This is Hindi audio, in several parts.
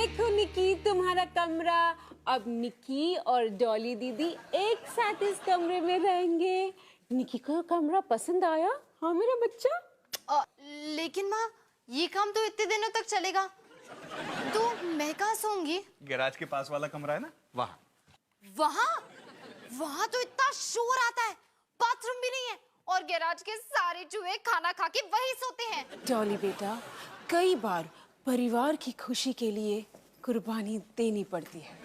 देखो निकी, तुम्हारा कमरा। अब निकी और डॉली दीदी एक साथ इस कमरे में रहेंगे। निकी को कमरा पसंद आया? हाँ मेरा बच्चा। लेकिन माँ, ये काम तो इतने दिनों तक चलेगा, तो मैं कहाँ सोऊंगी? गैराज के पास वाला कमरा है ना, वहाँ। वहाँ तो इतना शोर आता है, बाथरूम भी नहीं है, और गैराज के सारे चूहे खाना खा के वही सोते हैं। डॉली बेटा, कई बार परिवार की खुशी के लिए कुर्बानी देनी पड़ती है।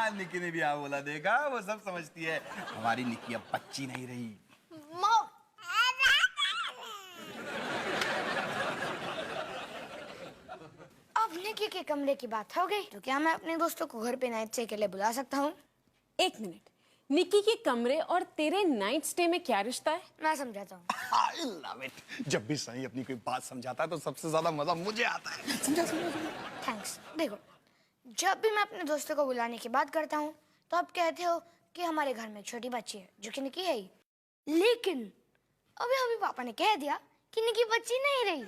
निकी ने भी हाँ बोला, देखा, वो सब समझती है। हमारी निकी अब बच्ची नहीं रही। माँ, अब निकी के कमरे की बात हो गई, तो क्या मैं अपने दोस्तों को घर पे नाइट स्टे के लिए बुला सकता हूँ? एक मिनट, निकी के कमरे और तेरे नाइट स्टे में क्या रिश्ता है? मैं समझाता हूँ। I love it। जब भी सनी अपनी कोई बात समझाता है तो सबसे ज्यादा मजा मुझे आता है। समझा। थैंक्स। देखो, जब भी मैं अपने दोस्तों को बुलाने की बात करता हूँ तो आप कहते हो कि हमारे घर में एक छोटी बच्ची है, जो कि निकी है ही। लेकिन अभी पापा ने कह दिया कि निकी बच्ची नहीं रही।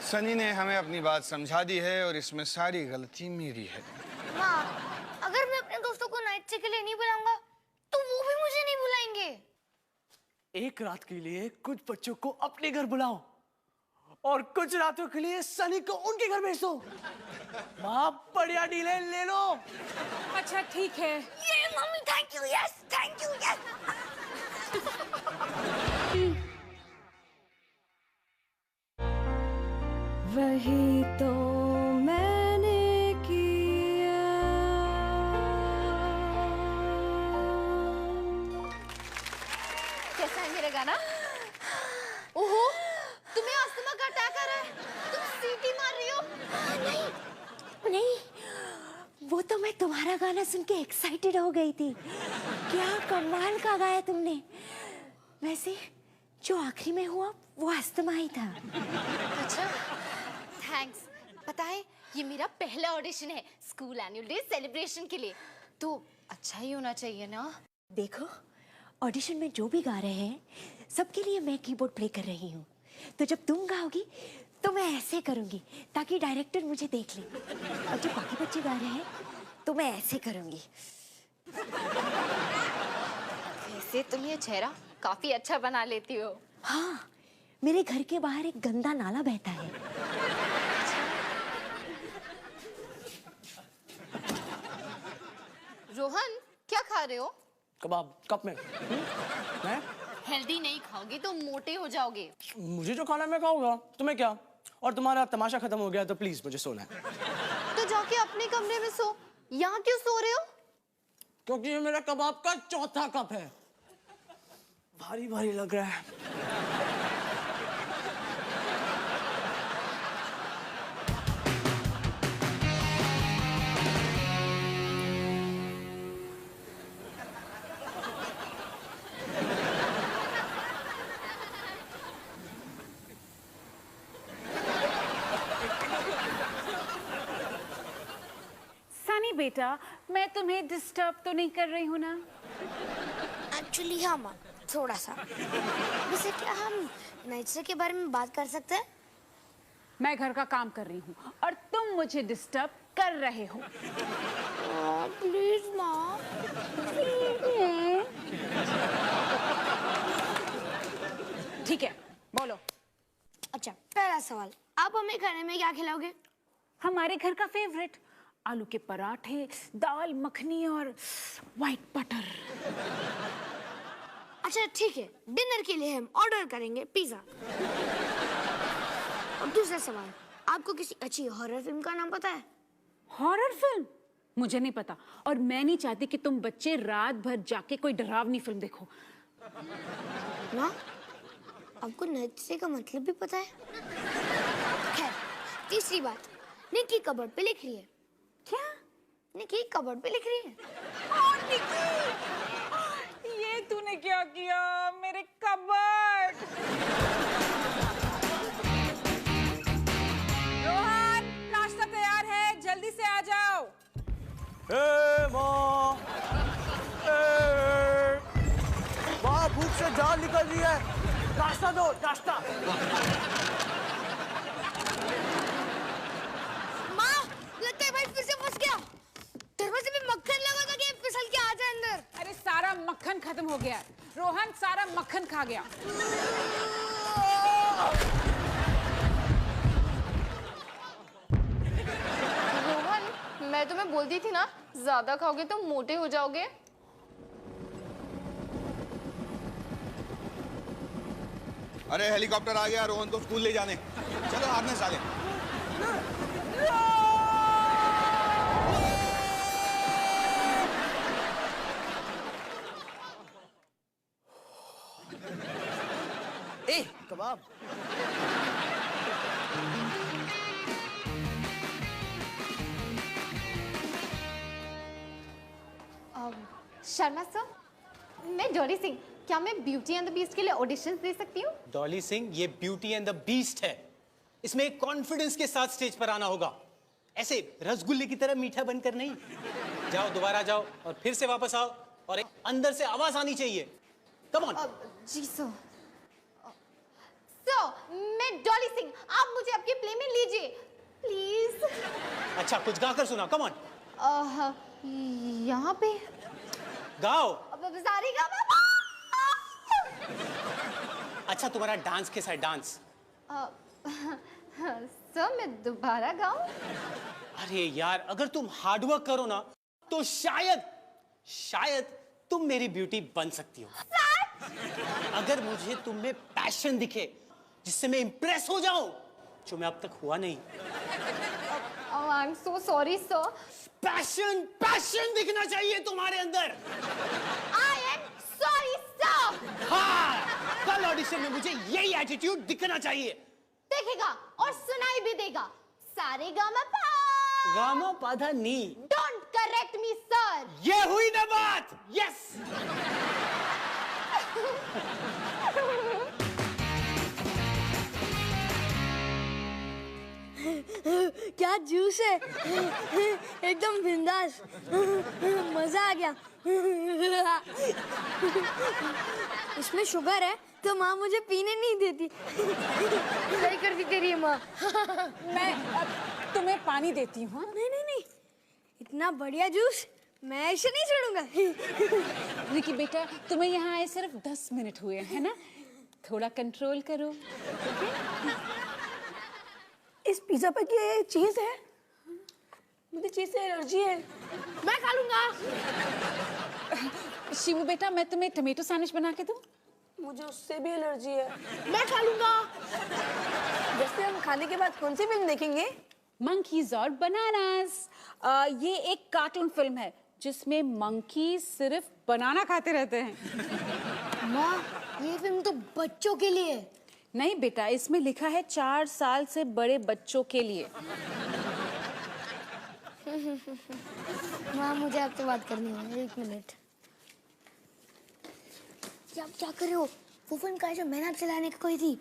सनी ने हमें अपनी बात समझा दी है और इसमें सारी गलती मेरी है। माँ, अगर मैं अपने दोस्तों को नाइट स्टे के लिए नहीं बुलाऊंगा तो वो भी मुझे नहीं बुलाएंगे। एक रात के लिए कुछ बच्चों को अपने घर बुलाओ और कुछ रातों के लिए सनी को उनके घर भेज दो। माँ, बढ़िया डील है, ले लो। अच्छा ठीक है। ये mummy, thank you, yes, thank you, yes. वही तो मैंने किया। कैसा है मेरा गाना? ओहो, तुम्हें अस्थमा का अटैक आ रहा है, तुम सीटी मार रही हो। नहीं, वो तो मैं तुम्हारा गाना सुन के एक्साइटेड हो गई थी। क्या कमाल का गाया तुमने। वैसे जो आखिरी में हुआ वो अस्थमा ही था। अच्छा, थैंक्स। पता है, ये मेरा पहला ऑडिशन है स्कूल एनुअल डे सेलिब्रेशन के लिए, तो अच्छा ही होना चाहिए ना। देखो, ऑडिशन में जो भी गा रहे हैं सबके लिए मैं कीबोर्ड प्ले कर रही हूँ, तो जब तुम गाओगी तो मैं ऐसे करूंगी ताकि डायरेक्टर मुझे देख ले, और जब बाकी बच्चे गा रहे हैं तो मैं ऐसे करूंगी। वैसे तुम ये चेहरा काफी अच्छा बना लेती हो। हाँ, मेरे घर के बाहर एक गंदा नाला बहता है। रोहन, क्या खा रहे हो? कबाब कप में। मैं हेल्दी नहीं खाओगे तो मोटे हो जाओगे। मुझे जो खाना मैं खाऊंगा, तुम्हें क्या। और तुम्हारा तमाशा खत्म हो गया तो प्लीज मुझे सोना है। तो जाके अपने कमरे में सो, यहाँ क्यों सो रहे हो? क्योंकि ये मेरा कबाब का चौथा कप है, भारी भारी लग रहा है। सनी बेटा, मैं तुम्हें डिस्टर्ब तो नहीं कर रही हूँ ना? एक्चुअली हाँ माँ, थोड़ा सा। वैसे क्या हम नाइट स्टे के बारे में बात कर सकते हैं? मैं घर का काम कर रही हूँ और तुम मुझे डिस्टर्ब कर रहे हो। प्लीज माँ। ठीक है, बोलो। अच्छा, पहला सवाल, आप हमें खाने में क्या खिलाओगे? हमारे घर का फेवरेट आलू के पराठे, दाल मखनी और व्हाइट बटर। अच्छा ठीक है, डिनर के लिए हम ऑर्डर करेंगे पिज्जा। और दूसरा सवाल, आपको किसी अच्छी हॉरर फिल्म का नाम पता है? Horror film? मुझे नहीं पता, और मैं नहीं चाहती कि तुम बच्चे रात भर जाके कोई डरावनी फिल्म देखो। ना, आपको नाइट स्टे का मतलब भी पता है? खैर, तीसरी बात, निकी कबर्ड पे लिख रही है। क्या? निकी कबर्ड पे लिख रही है। निकी, ये तूने क्या किया? मेरे कबर्ड। रोहन, नाश्ता तैयार है, जल्दी से आ जाओ। माँ, माँ भूख से जान निकल रही है, नाश्ता दो, नाश्ता। मक्खन खत्म हो गया। रोहन सारा मक्खन खा गया। रोहन, मैं तुम्हें बोलती थी ना, ज्यादा खाओगे तो मोटे हो जाओगे। अरे हेलीकॉप्टर आ गया, रोहन को स्कूल ले जाने। चलो हाथ में साले। ए कबाब। शर्मा सर, मैं डॉली सिंह, क्या मैं ब्यूटी एंड द बीस्ट के लिए ऑडिशंस दे सकती हूँ? डॉली सिंह, ये ब्यूटी एंड द बीस्ट है। इसमें एक कॉन्फिडेंस के साथ स्टेज पर आना होगा, ऐसे रसगुल्ले की तरह मीठा बनकर नहीं। जाओ, दोबारा जाओ और फिर से वापस आओ और एक अंदर से आवाज आनी चाहिए। Come on. जी सर। सर, मैं डॉली सिंह, आप मुझे आपके प्ले में लीजिए प्लीज। अच्छा, कुछ गाकर सुना। कम ऑन, यहाँ पे गाओ। सारी गा। अच्छा, तुम्हारा डांस कैसा है? डांस? सर, मैं दोबारा गाऊं? अरे यार, अगर तुम हार्डवर्क करो ना तो शायद तुम मेरी ब्यूटी बन सकती हो। अगर मुझे तुम में पैशन दिखे जिससे मैं इंप्रेस हो जाऊं, जो मैं अब तक हुआ नहीं। I am so sorry sir. Passion दिखना चाहिए तुम्हारे अंदर। I am sorry sir. हाँ, कल ऑडिशन में मुझे यही एटीट्यूड दिखना चाहिए। देखेगा और सुनाई भी देगा। सारे गामा पा। गामा पाधा नी। Don't correct me sir. ये हुई ना बात। यस। क्या जूस है। एकदम बिंदास। मजा आ गया। इसमें शुगर है तो माँ मुझे पीने नहीं देती। सही कर दी तेरी माँ। मैं अब तुम्हें पानी देती हूँ। नहीं नहीं नहीं, इतना बढ़िया जूस मैं ऐसे नहीं छोड़ूंगा। रिकी बेटा, तुम्हें यहाँ आए सिर्फ 10 मिनट हुए हैं ना, थोड़ा कंट्रोल करो। इस पिज्जा पर क्या चीज है? मुझे चीज से एलर्जी है। मैं खा लूंगा। शिवू बेटा, मैं तुम्हें टमेटो सैंडविच बना के दूँ? मुझे उससे भी एलर्जी है। मैं खा लूंगा। वैसे हम खाने के बाद कौन सी फिल्म देखेंगे? मंकीज और बनानास। ये एक कार्टून फिल्म है जिसमें मंकी सिर्फ बनाना खाते रहते हैं। माँ, ये फिल्म तो बच्चों के लिए है। नहीं बेटा, इसमें लिखा है 4 साल से बड़े बच्चों के लिए। माँ, मुझे आपसे बात करनी है, 1 मिनट। आप क्या कर रहे हो? वो फिल्म का जो मैंने आपसे लाने की कोई थी,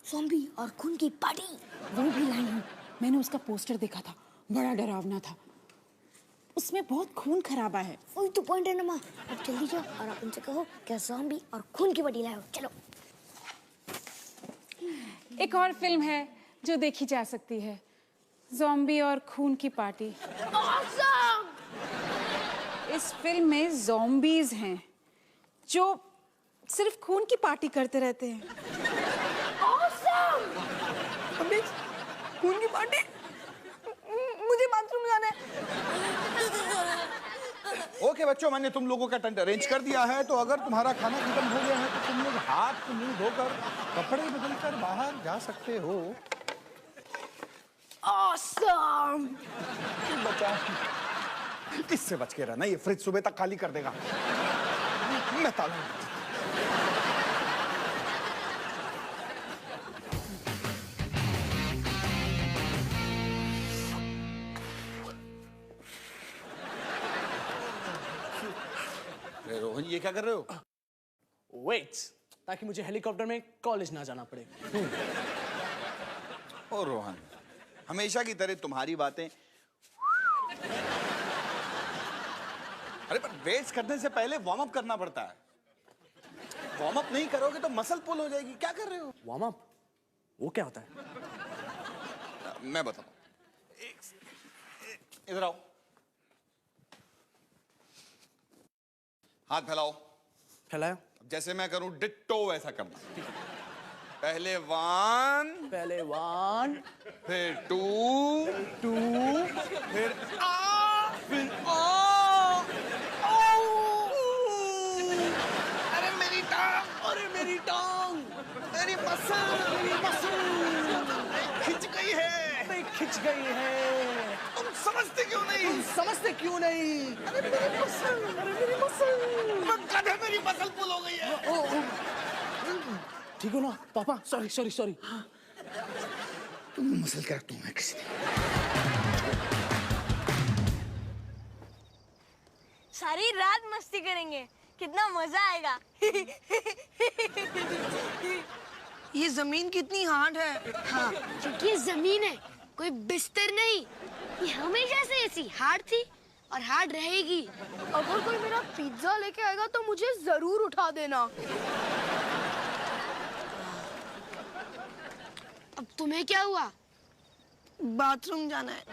ज़ॉम्बी और खून की पार्टी, वो भी लाई हूँ। मैंने उसका पोस्टर देखा था, बड़ा डरावना था। उसमें बहुत खून खराबा है। वही तो पॉइंट है ना माँ। अब जल्दी जाओ और आप उनसे कहो क्या ज़ॉम्बी और खून की पार्टी लाओ। चलो। एक और फिल्म है जो देखी जा सकती है, ज़ॉम्बी और खून की पार्टी। Awesome! इस फिल्म में ज़ॉम्बीज हैं जो सिर्फ खून की पार्टी करते रहते हैं। Awesome! अबे, खून की पार्टी? मुझे बाथरूम जाना है। ओके बच्चों, मैंने तुम लोगों का टेंट अरेंज कर दिया है, तो अगर तुम्हारा खाना खत्म हो गया है तो तुम लोग हाथ मुंह धोकर कपड़े बदलकर बाहर जा सकते हो। Awesome! बचा, इससे बच के रहना, ये फ्रिज सुबह तक खाली कर देगा। मैं ताला रोहन, ये क्या कर रहे हो? वेट, ताकि मुझे हेलीकॉप्टर में कॉलेज ना जाना पड़े। ओ रोहन, हमेशा की तरह तुम्हारी बातें। अरे पर वेट्स करने से पहले वार्म अप करना पड़ता है। वार्म अप नहीं करोगे तो मसल पुल हो जाएगी। क्या कर रहे हो? Warm up? वो क्या होता है? मैं बताता हूं। इधर आओ, हाथ फैलाओ। फैलाया। जैसे मैं करूं डिट्टो वैसा करना। पहले 1, पहले 1, फिर 2, 2, फिर फिर आ, अरे मेरी टांग, अरे मेरी टांग, मेरी मसल खिंच गई है। नहीं खिंच गई है। तुम समझते क्यों नहीं? समझते क्यों नहीं? अरे मेरी मसल, अरे मेरी मसल। गधे मेरी मसल पुल हो गई है। ठीक हो ना पापा? Sorry sorry sorry. तुम मसल क्या रखता हूँ मैं किसी ने? सारी रात मस्ती करेंगे, कितना मजा आएगा। ये जमीन कितनी हार्ड है। हाँ, क्योंकि ये जमीन है, कोई बिस्तर नहीं। ये हमेशा से ऐसी हार्ड थी और हार्ड रहेगी। अगर कोई मेरा पिज्जा लेके आएगा तो मुझे जरूर उठा देना। अब तुम्हें क्या हुआ? बाथरूम जाना है।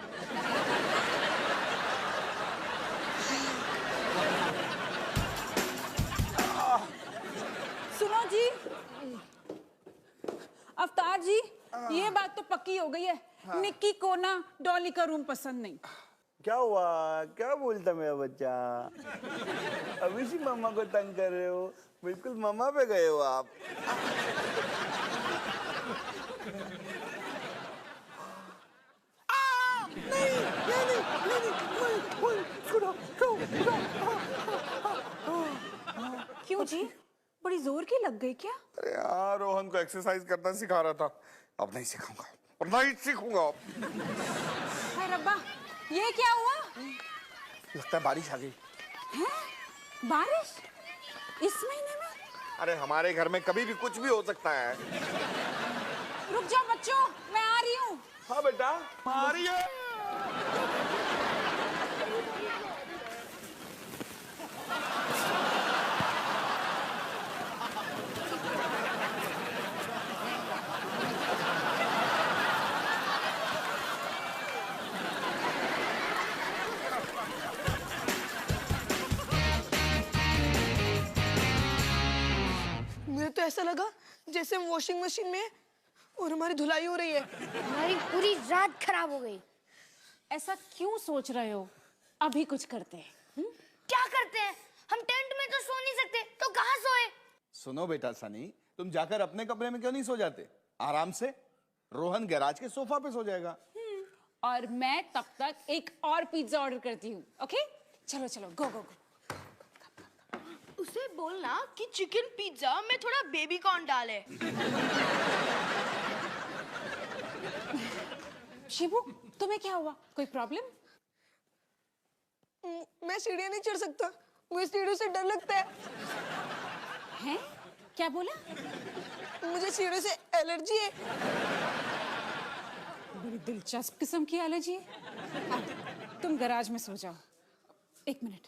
सुनो जी, अवतार जी, ये बात तो पक्की हो गई है। निक्की को ना डॉली का रूम पसंद नहीं। क्या हुआ? क्या बोलता मेरा बच्चा? अभी से मामा को तंग कर रहे हो? बिल्कुल मामा पे गए हो आप। क्यों जी, बड़ी जोर की लग गई क्या? अरे यार, रोहन को एक्सरसाइज करना सिखा रहा था। अब नहीं सिखाऊंगा, और नहीं सीखूंगा। हाय रब्बा, ये क्या हुआ? लगता है बारिश आ गई। हैं? बारिश? इस महीने में? अरे हमारे घर में कभी भी कुछ भी हो सकता है। रुक जाओ बच्चों, मैं आ रही हूँ। हाँ बेटा, आ रही है। मुझे तो ऐसा लगा जैसे हम वॉशिंग मशीन में हैं और हमारी धुलाई हो रही है। हमारी पूरी रात खराब हो गई। ऐसा क्यों सोच रहे हो? अभी कुछ करते हैं। क्या करते हैं? हम टेंट में तो सो नहीं सकते, तो कहाँ सोए? सुनो बेटा सनी, तुम जाकर अपने कमरे में क्यों नहीं सो जाते? आराम से। रोहन गैराज के सोफा पे सो जाएगा। और मैं तब तक एक और पिज्जा ऑर्डर करती हूँ। ओके, चलो चलो, गो गो गो। उसे बोलना कि चिकन पिज्जा में थोड़ा बेबी कॉर्न डाले। शिबू, तुम्हें क्या हुआ? कोई प्रॉब्लम? मैं सीढ़ियाँ नहीं चढ़ सकता, मुझे सीढ़ियों से डर लगता है। हैं? क्या बोला? मुझे सीढ़ियों से एलर्जी है। बड़ी दिलचस्प किस्म की एलर्जी है। हाँ, तुम गैराज में सो जाओ। एक मिनट,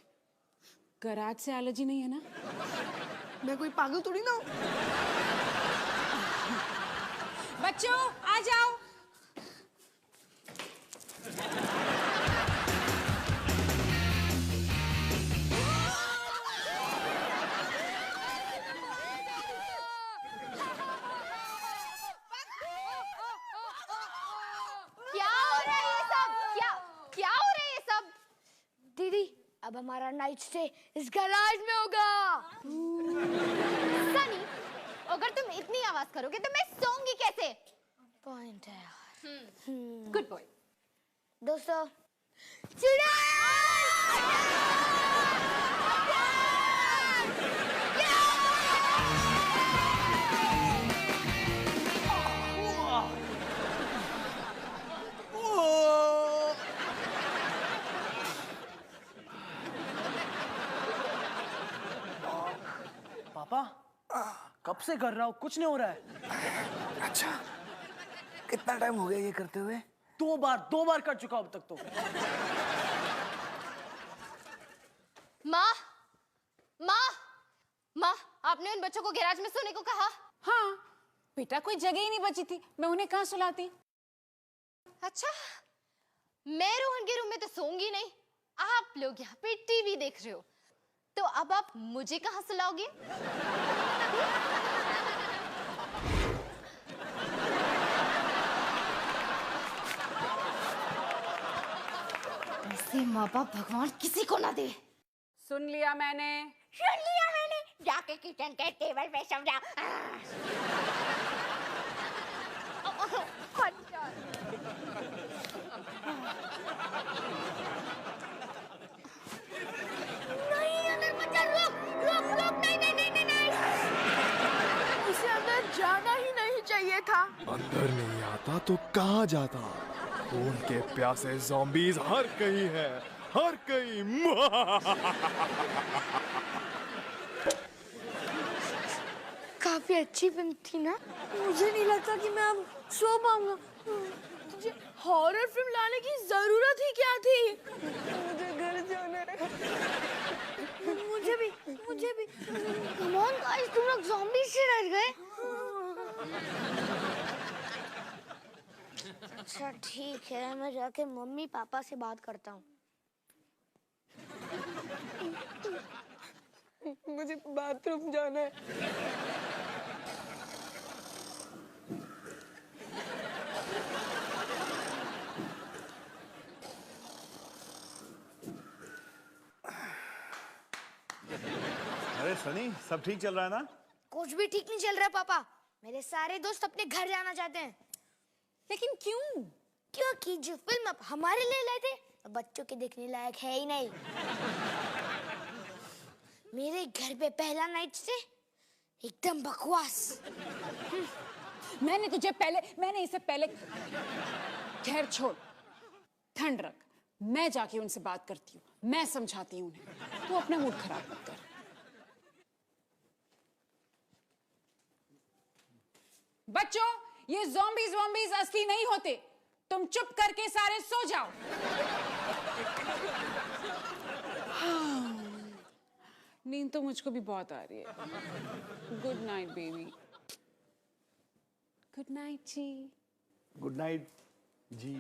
गैराज से एलर्जी नहीं है ना? मैं कोई पागल थोड़ी ना हूँ। बच्चों आ जाओ। क्या हो रहा है ये सब? क्या क्या हो रहा है ये सब? दीदी, अब हमारा नाइट स्टे इस गैराज में होगा। सनी, अगर तुम इतनी आवाज करोगे तो मैं सोऊंगी कैसे? पॉइंट है यार। Good boy. दोस्तों, पापा, कब से कर रहा हूँ, कुछ नहीं हो रहा है। अच्छा, कितना टाइम हो गया ये करते हुए? दो बार कर चुका हूं अब तक तो। माँ, माँ, माँ, आपने उन बच्चों को गैराज में सोने को कहा? हाँ बेटा, कोई जगह ही नहीं बची थी, मैं उन्हें कहाँ सुलाती? अच्छा, मैं रोहन के रूम में तो सोऊंगी नहीं। आप लोग यहाँ पे टीवी देख रहे हो। तो अब आप मुझे कहाँ से लाओगे? ऐसे माँ बाप भगवान किसी को ना दे। सुन लिया मैंने। जाके किचन के टेबल पे समझा। नहीं अंदर मत जा, रुक नहीं। इसे अंदर जाना ही नहीं चाहिए था। अंदर नहीं आता तो कहाँ जाता? खून के प्यासे ज़ॉम्बीज़ हर कहीं है, हर कहीं। काफी अच्छी फिल्म थी ना? मुझे नहीं लगता कि मैं अब सो पाऊंगा। तुझे हॉरर फिल्म लाने की जरूरत ही क्या थी? मुझे घर जाना है। मुझे भी। Come on guys, तुम लोग ज़ॉम्बी से डर गए? अच्छा ठीक है, मैं जाके मम्मी पापा से बात करता हूँ। मुझे बाथरूम जाना है। अरे सनी, सब ठीक चल रहा है ना? कुछ भी ठीक नहीं चल रहा पापा। मेरे सारे दोस्त अपने घर जाना चाहते हैं। लेकिन क्यों? क्योंकि जो फिल्म आप हमारे लिए लाए थे वो बच्चों के देखने लायक है ही नहीं। मेरे घर पे पहला नाइट स्टे एकदम बकवास। मैंने इसे पहले खैर छोड़, ठंड रख। मैं जाके उनसे बात करती हूँ, मैं समझाती हूँ उन्हें। तू अपना मूड खराब मत कर। बच्चों, ये ज़ॉम्बीज़ असली नहीं होते। तुम चुप करके सारे सो जाओ। नींद तो मुझको भी बहुत आ रही है। Good night baby. Good night जी। गुड नाइट जी।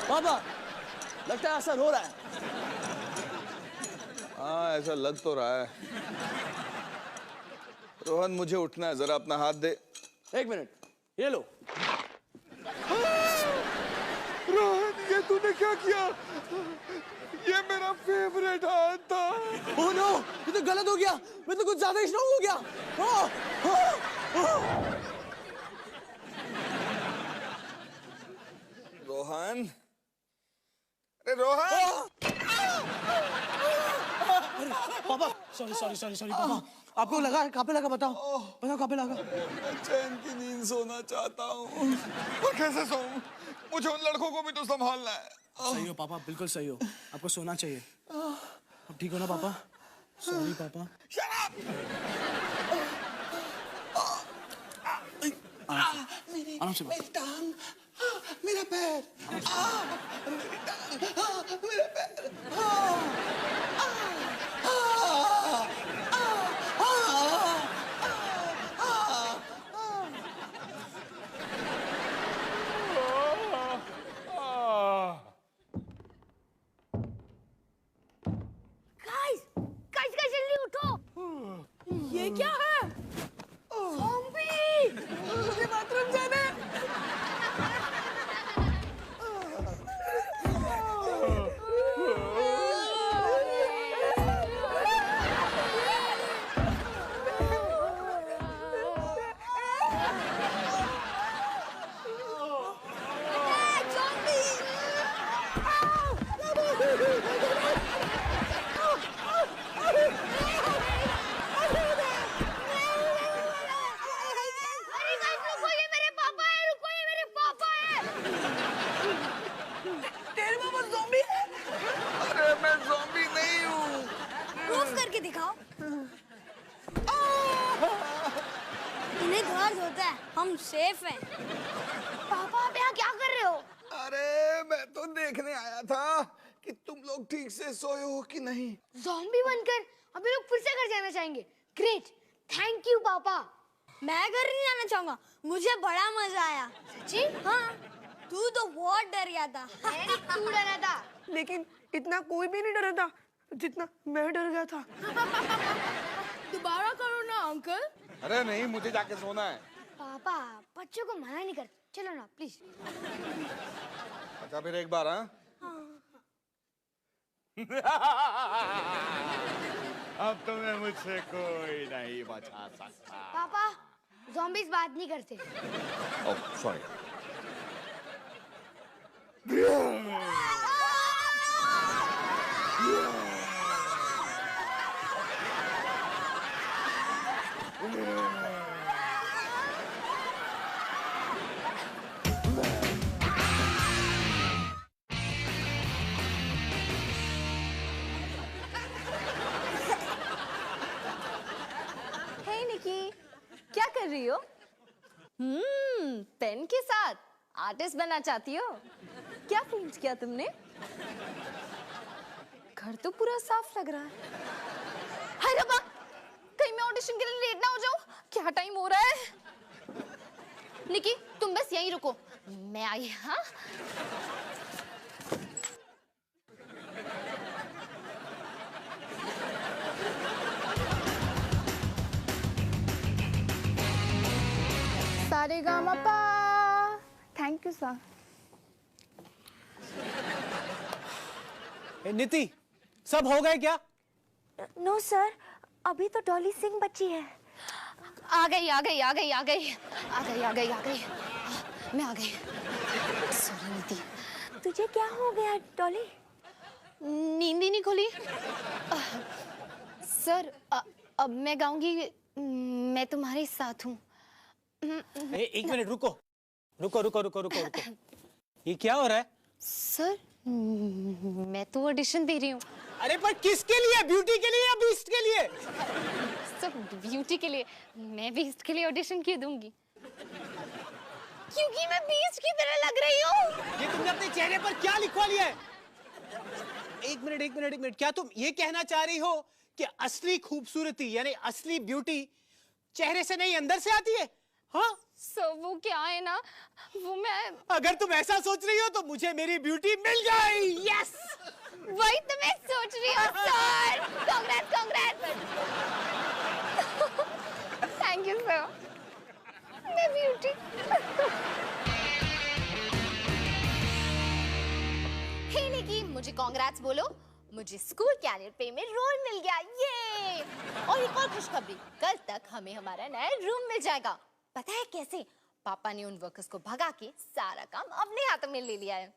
पापा, लगता है असर हो रहा है। हाँ, ऐसा लग तो रहा है। रोहन, मुझे उठना है, जरा अपना हाथ दे। एक मिनट, ये लो। रोहन, ये तूने क्या किया? ये मेरा फेवरेट हाथ था। ओह नो, ये तो गलत हो गया। मैं तो कुछ ज्यादा ही स्ट्रॉन्ग हो गया। रोहन, अरे रोहन! पापा, सॉरी पापा। आपको लगा कहाँ पे लगा? बताओ कहाँ पे लगा? चैन की नींद सोना चाहता हूँ। और कैसे सोऊं? मुझे उन लड़कों को भी तो संभालना है। सही हो पापा, बिल्कुल सही हो। आपको सोना चाहिए। अब ठीक हो ना पापा? सॉरी पापा। आराम से मेरी टांग, मेरा पैर, मेरी टांग, मेरा पैर। गाइस जल्दी उठो। ये क्या है? ज़ॉम्बी! मुझे बाथरूम जाना है। अरे गाइस रुको, ये मेरे पापा है। तेरे पापा ज़ॉम्बी है? अरे मैं ज़ॉम्बी नहीं हूँ। प्रूफ करके दिखाओ। इन्हें दर्द होता है, हम सेफ हैं। पापा आप यहाँ क्या कर रहे हो? अरे मैं तो देखने आया था कि तुम लोग ठीक से सोए हो कि नहीं। ज़ॉम्बी बनकर अभी लोग फिर से घर जाना चाहेंगे। ग्रेट, थैंक यू पापा। मैं घर नहीं जाना चाहूंगा, मुझे बड़ा मजा आया। सच्ची? हाँ, तू तो बहुत डर गया था। तू डरा था? लेकिन इतना कोई भी नहीं डरा था जितना मैं डर गया था। दोबारा करो ना अंकल। अरे नहीं, मुझे जाके सोना है। पापा बच्चों को मना नहीं करते, चलो ना प्लीज। अच्छा फिर एक बार। हाँ अब तुम्हें मुझसे कोई नहीं बचा सकता। पापा ज़ॉम्बीज़ बात नहीं करते। Oh sorry. हे निकी, क्या कर रही हो? पेन के साथ आर्टिस्ट बनना चाहती हो? क्या पेंट किया तुमने? घर तो पूरा साफ लग रहा है। हाय रब्बा, कहीं मैं ऑडिशन के लिए लेट ना हो जाऊं? क्या टाइम हो रहा है? निकी, तुम बस यहीं रुको, मैं आई। हाँ सारेगामापा। Thank you sir. नीति, सब हो गए क्या? नो सर, अभी तो डॉली सिंह बची है। आ गई आ गई आ गई आ गई आ गई आ गई आ गई, मैं आ गई। सॉरी नीति। तुझे क्या हो गया डॉली? नींद ही नहीं खुली। सर अब मैं गाऊंगी, मैं तुम्हारे साथ हूँ। एक मिनट रुको रुको रुको रुको रुको रुको। ये क्या हो रहा है? सर मैं तो ऑडिशन दे रही हूँ। अरे पर किसके लिए? ब्यूटी के लिए या बीस्ट के लिए? सर ब्यूटी के लिए। मैं बीस्ट के लिए ऑडिशन क्यों दूंगी? क्योंकि मैं बीस्ट की तरह लग रही हूँ। ये तुमने अपने चेहरे पर क्या लिखवा लिया है? एक मिनट एक मिनट एक मिनट, क्या तुम ये कहना चाह रही हो कि असली खूबसूरती यानी असली ब्यूटी चेहरे से नहीं अंदर से आती है? हाँ सर वो क्या है ना, वो मैं। अगर तुम ऐसा सोच रही हो तो मुझे मेरी ब्यूटी मिल गई। यस, वही तो मैं सोच रही हूँ sir. Congress Congress. Thank you sir. मैं ब्यूटी। हे निकी, मुझे कांग्रेस बोलो, मुझे स्कूल के एनुअल पे में रोल मिल गया। ये और एक और खुशखबरी, कल तक हमें हमारा नया रूम मिल जाएगा। पता है कैसे? पापा ने उन वर्कर्स को भगा के सारा काम अपने हाथों में ले लिया है।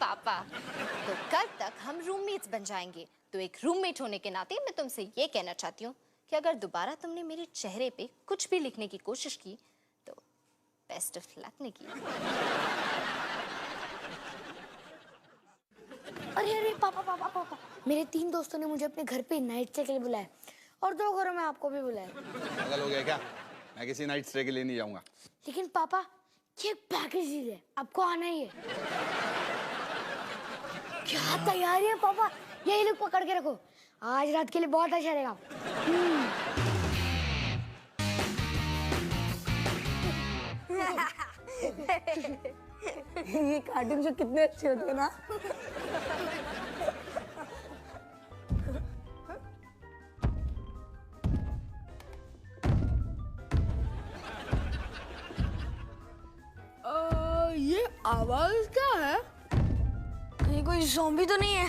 पापा, तो कल तक हम रूममेट्स बन जाएंगे। तो एक रूममेट होने के नाते मैं तुमसे ये कहना चाहती हूँ कि अगर दोबारा तुमने मेरे चेहरे पे कुछ भी लिखने की कोशिश की तो बेस्ट ऑफ लक निकी। अरे अरे पापा पापा पापा, मेरे 3 दोस्तों ने मुझे अपने घर पे नाइट स्टे के लिए बुलाया और 2 घरों में आपको भी बुलाया। पागल हो गया क्या? मैं किसी नाइट स्टे के लिए नहीं जाऊंगा। लेकिन पापा ये पैकेज है, आपको आना ही है। क्या तैयारी है पापा? यही लोग पकड़ के रखो, आज रात के लिए बहुत अच्छा रहेगा। ये कार्टून जो कितने अच्छे होते हैं ना। ये आवाज क्या है? कहीं कोई ज़ॉम्बी तो नहीं है?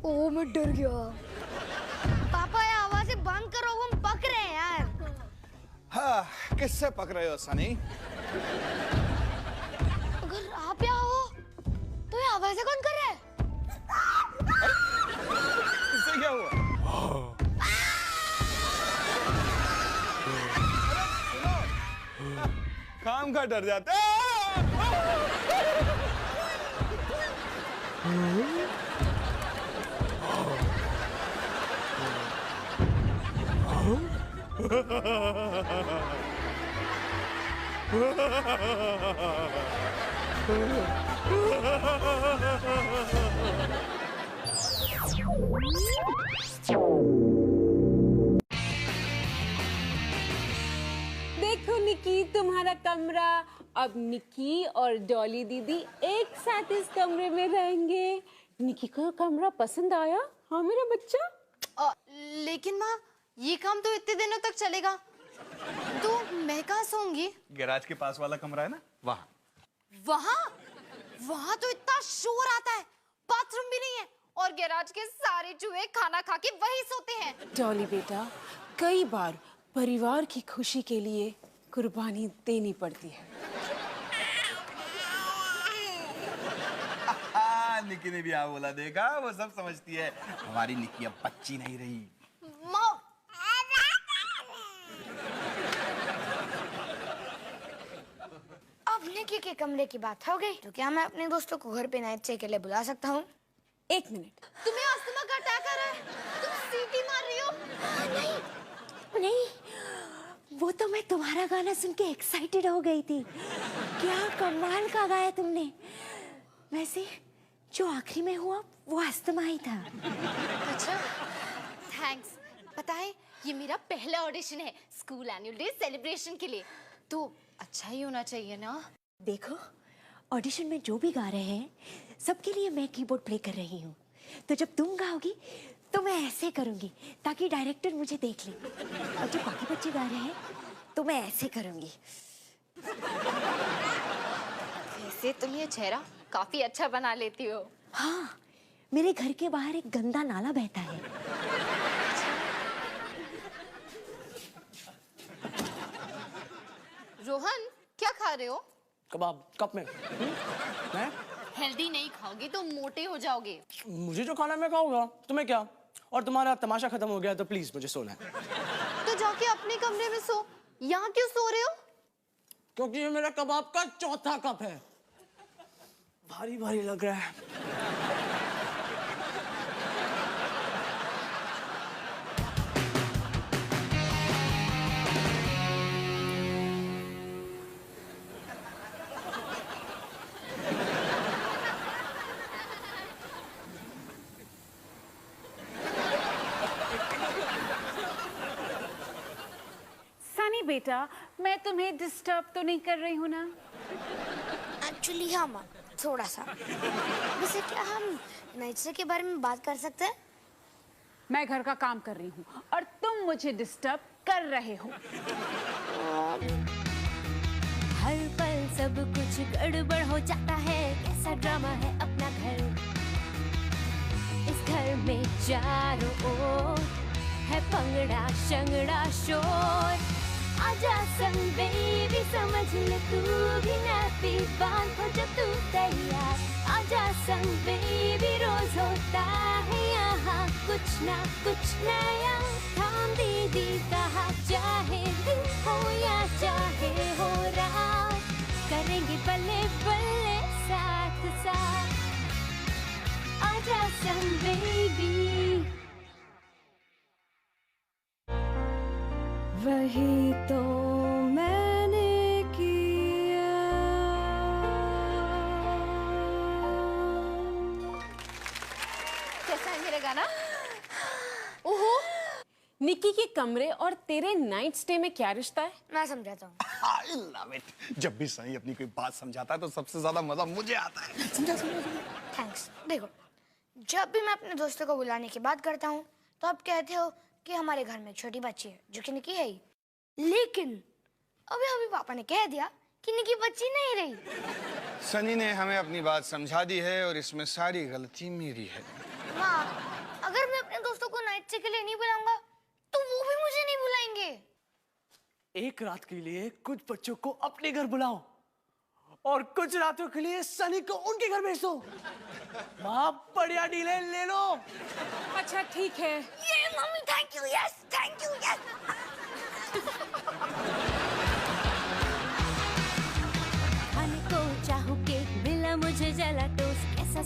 ओ मैं डर गया। पापा ये आवाजें बंद करो, हम पक रहे हैं यार। हाँ, किससे पक रहे हो सनी? अगर आप यहाँ हो तो ये आवाजें कौन कर रहा है? इससे क्या हुआ? काम का डर जाते हैं। देखो निकी, तुम्हारा कमरा। अब निकी और डॉली दीदी एक साथ इस कमरे में रहेंगे। निकी को कमरा पसंद आया? हाँ मेरा बच्चा। लेकिन माँ, ये काम तो इतने दिनों तक चलेगा, तो मैं कहाँ सोऊंगी? गैराज के पास वाला कमरा है ना, वहाँ। वहाँ तो इतना शोर आता है, बाथरूम भी नहीं है, और गैराज के सारे चूहे खाना खा के वही सोते हैं। डॉली बेटा, कई बार परिवार की खुशी के लिए कुर्बानी देनी पड़ती है। निकी ने भी हाँ बोला, देखा, वो सब समझती है। हमारी निकी अब बच्ची नहीं रही। अब निकी के कमरे की बात हो गई, तो क्या मैं अपने दोस्तों को घर पे नाइट स्टे के लिए बुला सकता हूँ? 1 मिनट। तुम्हें अस्थमा का अटैक आ रहा है? तुम सीटी मार रही हो? नहीं नहीं, वो तो मैं तुम्हारा गाना सुन के एक्साइटेड हो गई थी। क्या कमाल का गाया तुमने। वैसे जो आखिरी में हुआ वो अस्थमा ही था। अच्छा, थैंक्स। पता है, ये मेरा पहला ऑडिशन है स्कूल एनुअल डे सेलिब्रेशन के लिए, तो अच्छा ही होना चाहिए ना। देखो, ऑडिशन में जो भी गा रहे हैं सबके लिए मैं कीबोर्ड प्ले कर रही हूँ, तो जब तुम गाओगी तो मैं ऐसे करूँगी ताकि डायरेक्टर मुझे देख ले, और जब बाकी बच्चे गा रहे हैं तो मैं ऐसे करूँगी। वैसे तुम ये चेहरा काफी अच्छा बना लेती हो। हाँ, मेरे घर के बाहर एक गंदा नाला बहता है। रोहन, क्या खा रहे हो? कबाब कप में। मैं हेल्दी नहीं खाओगे तो मोटे हो जाओगे। मुझे जो खाना मैं खाऊंगा, तुम्हें क्या? और तुम्हारा तमाशा खत्म हो गया तो प्लीज मुझे सोना है। तो जाके अपने कमरे में सो, यहाँ क्यों सो रहे हो? क्योंकि ये मेरा कबाब का चौथा कप है, भारी भारी लग रहा है। सनी बेटा, मैं तुम्हें डिस्टर्ब तो नहीं कर रही हूँ ना? एक्चुअली हाँ माँ, थोड़ा सा। वैसे क्या हम नाइट स्टे के बारे में बात कर सकते हैं? मैं घर का काम कर रही हूँ और तुम मुझे डिस्टर्ब कर रहे हो। हर पल सब कुछ गड़बड़ हो जाता है, कैसा ड्रामा है अपना घर। इस घर में चारों ओर है पंगड़ा शंगड़ा शोर। आजा संग बेबी, समझ ले तू भी नापी बांध हो जब तू तैयार। आजा संग बेबी, रोज होता है यहाँ कुछ ना कुछ नया। थाम दीदी कहा, चाहे दिन हो या चाहे हो रात, करेंगे बल्ले बल्ले साथ साथ। आजा संग बेबी। वही तो मैंने किया। कैसा है मेरा गाना? ओहो, निकी के कमरे और तेरे नाइट स्टे में क्या रिश्ता है? मैं समझाता हूँ। I love it। जब भी सही अपनी कोई बात समझाता है तो सबसे ज्यादा मजा मुझे आता है। समझा। थैंक्स। देखो, जब भी मैं अपने दोस्तों को बुलाने की बात करता हूँ तो आप कहते हो कि हमारे घर में एक छोटी बच्ची है जो कि निकी है ही। लेकिन अभी अभी पापा ने कह दिया कि निकी बच्ची नहीं रही। सनी ने हमें अपनी बात समझा दी है और इसमें सारी गलती मेरी है। माँ, अगर मैं अपने दोस्तों को नाइट स्टे के लिए नहीं बुलाऊंगा तो वो भी मुझे नहीं बुलाएंगे। एक रात के लिए कुछ बच्चों को अपने घर बुलाओ और कुछ रातों के लिए सनी को उनके घर भेज दो। माँ, बढ़िया डील है, ले लो। अच्छा ठीक है। ये mummy, thank you, yes, thank you, yes. खाने को चाहूँ केक, मिला मुझे जला टोस्ट, कैसा